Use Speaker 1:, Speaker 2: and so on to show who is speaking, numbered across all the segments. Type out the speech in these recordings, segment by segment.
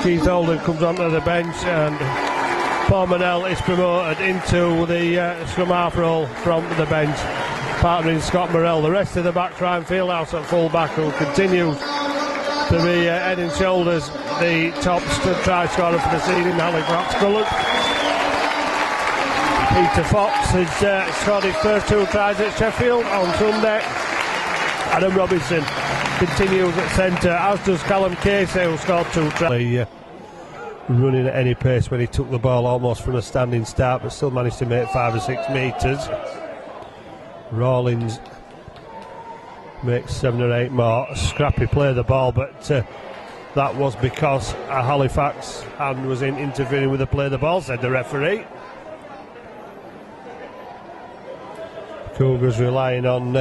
Speaker 1: Keith Holden comes onto the bench, and Paul Manel is promoted into the scrum half role from the bench, partnering Scott Morrell. The rest of the back, Ryan Fieldhouse at full back, who continues to be head and shoulders the top try scorer for the season in Halifax colours. Peter Fox has scored his first 2 tries at Sheffield on Sunday. Adam Robinson continues at centre, as does Callum Casey, who scored 2 tries. Running at any pace when he took the ball almost from a standing start, but still managed to make 5 or 6 metres. Rawlins makes 7 or 8 more. Scrappy play the ball, but that was because a Halifax hand was interfering with the play of the ball, said the referee. Cougars relying on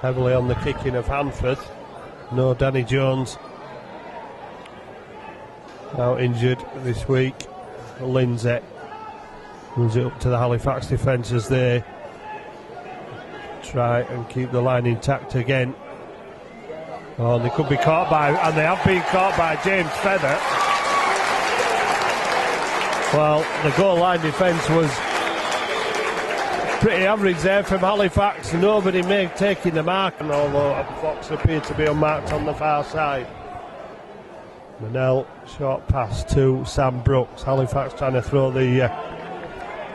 Speaker 1: heavily on the kicking of Hanford. No Danny Jones, now injured this week. Lindsay runs it up to the Halifax defence as they try and keep the line intact again. Oh, they could be caught by, and they have been caught by James Feather. Well, the goal line defence was pretty average there from Halifax. Nobody taking the mark, and although Fox appeared to be unmarked on the far side. Manel, short pass to Sam Brooks. Halifax trying to throw the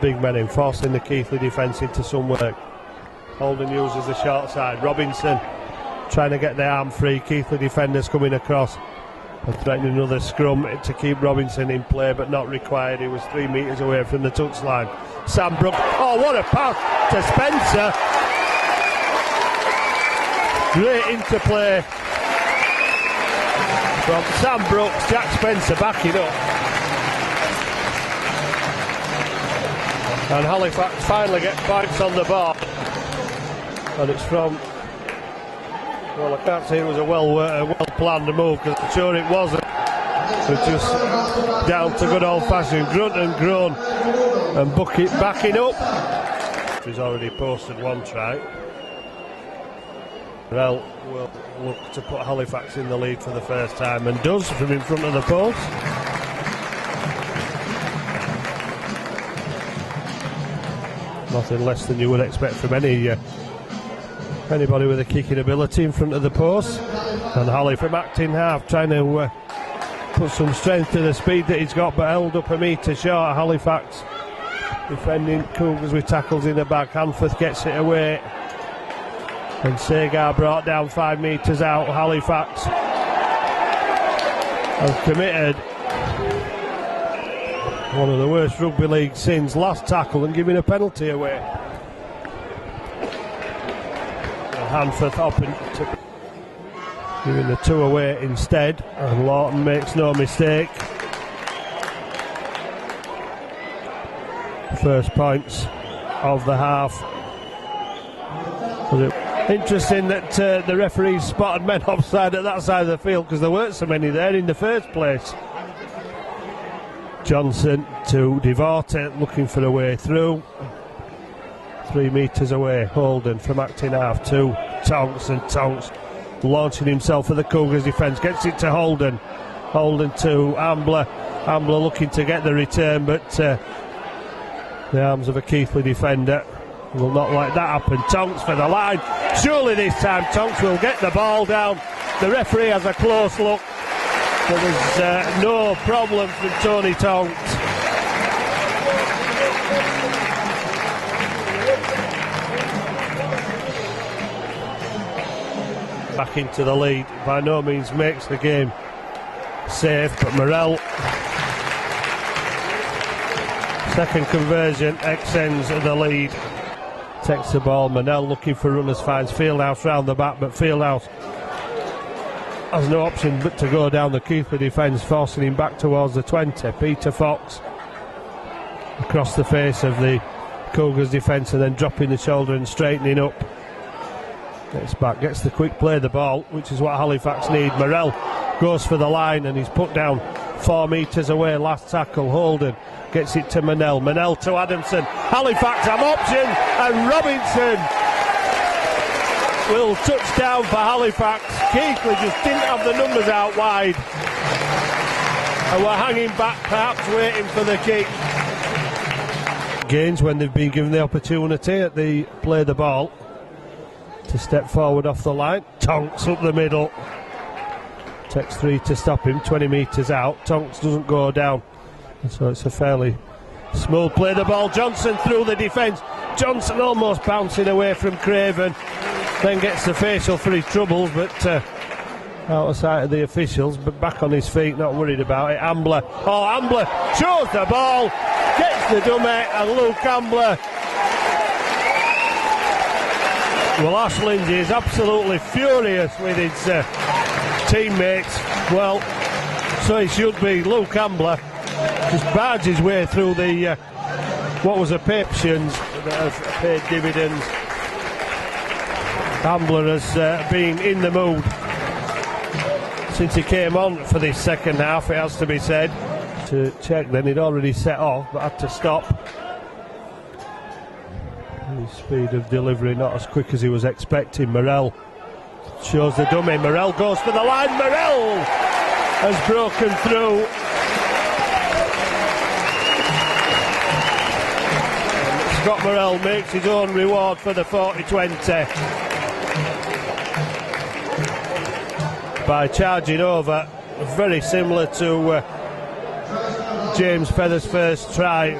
Speaker 1: big men in, forcing the Keighley defence into some work. Holden uses the short side. Robinson trying to get the arm free. Keighley defenders coming across and threatening another scrum to keep Robinson in play, but not required. He was 3 metres away from the touchline. Sam Brooks, oh, what a pass to Spencer. Great interplay from Sam Brooks. Jack Spencer backing up, and Halifax finally get points on the board, and it's from, well, I can't say it was a well planned move, because I'm sure it wasn't. It's just down to good old fashioned grunt and groan and Bucket backing up. He's already posted 1 try. Well, will look to put Halifax in the lead for the first time, and does, from in front of the post. Nothing less than you would expect from anybody with a kicking ability in front of the post. And Holly from acting half trying to put some strength to the speed that he's got, but held up a metre short. Halifax defending Cougars with tackles in the back. Hanforth gets it away, and Segar brought down 5 metres out. Halifax have committed one of the worst rugby league sins, last tackle and giving a penalty away. Hanforth open to giving the 2 away instead, and Lawton makes no mistake. First points of the half. Interesting that the referees spotted men offside at that side of the field, because there weren't so many there in the first place. Johnson to Devorte, looking for a way through. 3 metres away, Holden from acting half to Tonks, and Tonks launching himself for the Cougars defence, gets it to Holden. Holden to Ambler. Ambler looking to get the return, but the arms of a Keighley defender will not let that happen. Tonks for the line. Surely this time Tonks will get the ball down. The referee has a close look, but there's no problem from Tony Tonks. Back into the lead, by no means makes the game safe, but Morrell, second conversion, extends the lead. Takes the ball, Manel looking for runners, finds Fieldhouse round the back, but Fieldhouse has no option but to go down the Keighley defence, forcing him back towards the 20. Peter Fox across the face of the Cougars defence, and then dropping the shoulder and straightening up. Gets back, gets the quick play of the ball, which is what Halifax need. Morrell goes for the line, and he's put down 4 metres away. Last tackle, Holden gets it to Manel. Manel to Adamson. Halifax have option, and Robinson will touch down for Halifax. Keighley just didn't have the numbers out wide and were hanging back, perhaps waiting for the kick. Gains when they've been given the opportunity at the play the ball to step forward off the line. Tonks up the middle. Takes 3 to stop him, 20 metres out. Tonks doesn't go down. And so it's a fairly smooth play the ball. Johnson through the defence. Johnson almost bouncing away from Craven. Then gets the facial for his troubles, but out of sight of the officials, but back on his feet, not worried about it. Ambler. Oh, Ambler shows the ball, gets the dummy, and Luke Ambler. Well, Ash Lindsay is absolutely furious with his teammates. Well, so he should be. Luke Ambler just barged his way through the what was a Papesians that have paid dividends. Ambler has been in the mood since he came on for this second half, it has to be said. To check then, he'd already set off but had to stop. His speed of delivery not as quick as he was expecting. Morell shows the dummy. Morell goes for the line. Morell has broken through. And Scott Morell makes his own reward for the 40-20. By charging over, very similar to James Feather's first try.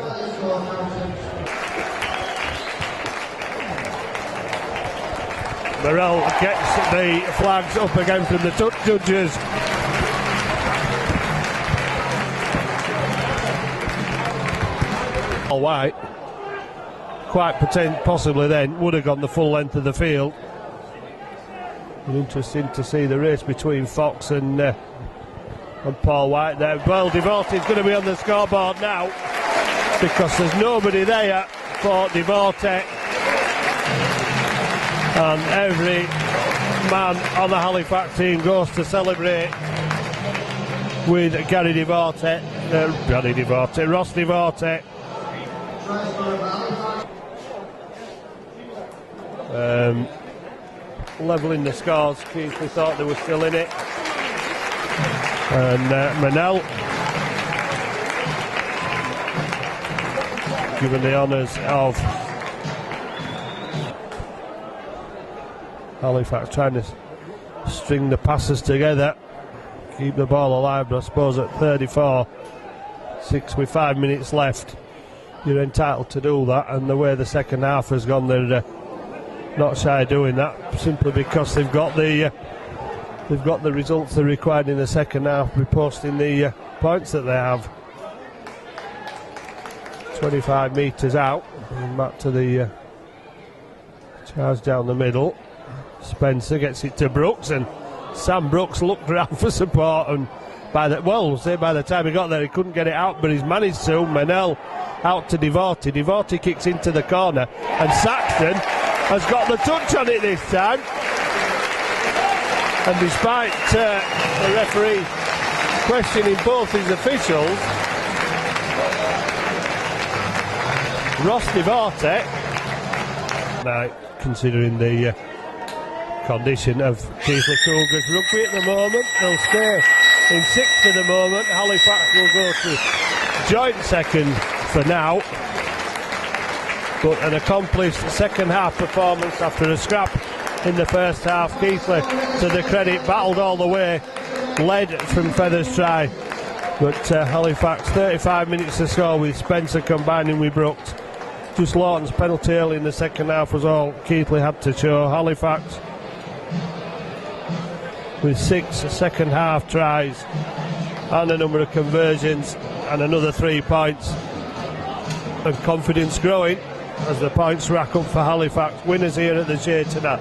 Speaker 1: Morell gets the flags up again from the judges. All white, quite possibly then would have gone the full length of the field. Interesting to see the race between Fox and Paul White there. Well, Devorte's going to be on the scoreboard now because there's nobody there for Devorte, and every man on the Halifax team goes to celebrate with Ross Devorte. Levelling the scores. Keighley thought they were still in it, and Manel given the honours of Halifax trying to string the passes together, keep the ball alive. But I suppose at 34-6 with 5 minutes left, you're entitled to do that, and the way the second half has gone, they're not shy of doing that, simply because they've got the results they're required in the second half, reposting the points that they have. 25 metres out, and back to the charge down the middle. Spencer gets it to Brooks, and Sam Brooks looked around for support, and by the time he got there he couldn't get it out, but he's managed to. Manel out to Devorte. Devorte kicks into the corner, and Saxton has got the touch on it this time. And despite the referee questioning both his officials, Ross Devorte, now considering the condition of Keighley Cougars rugby at the moment, they'll stay in sixth for the moment. Halifax will go to joint second for now. But an accomplished second half performance after a scrap in the first half. Keighley, to the credit, battled all the way, led from Feather's try, but Halifax 35 minutes to score with Spencer combining with Brooks. Just Lawton's penalty early in the second half was all Keighley had to show. Halifax with 6 second half tries and a number of conversions and another 3 points, and confidence growing as the points rack up for Halifax. Winners here at the Shea tonight.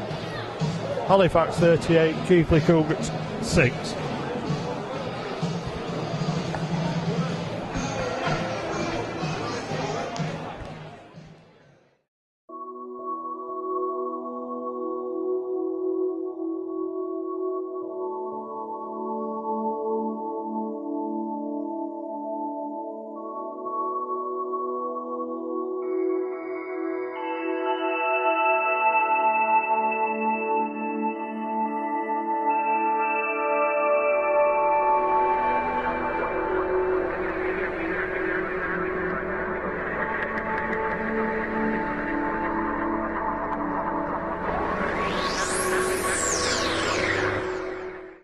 Speaker 1: Halifax 38, Keighley Cougars 6.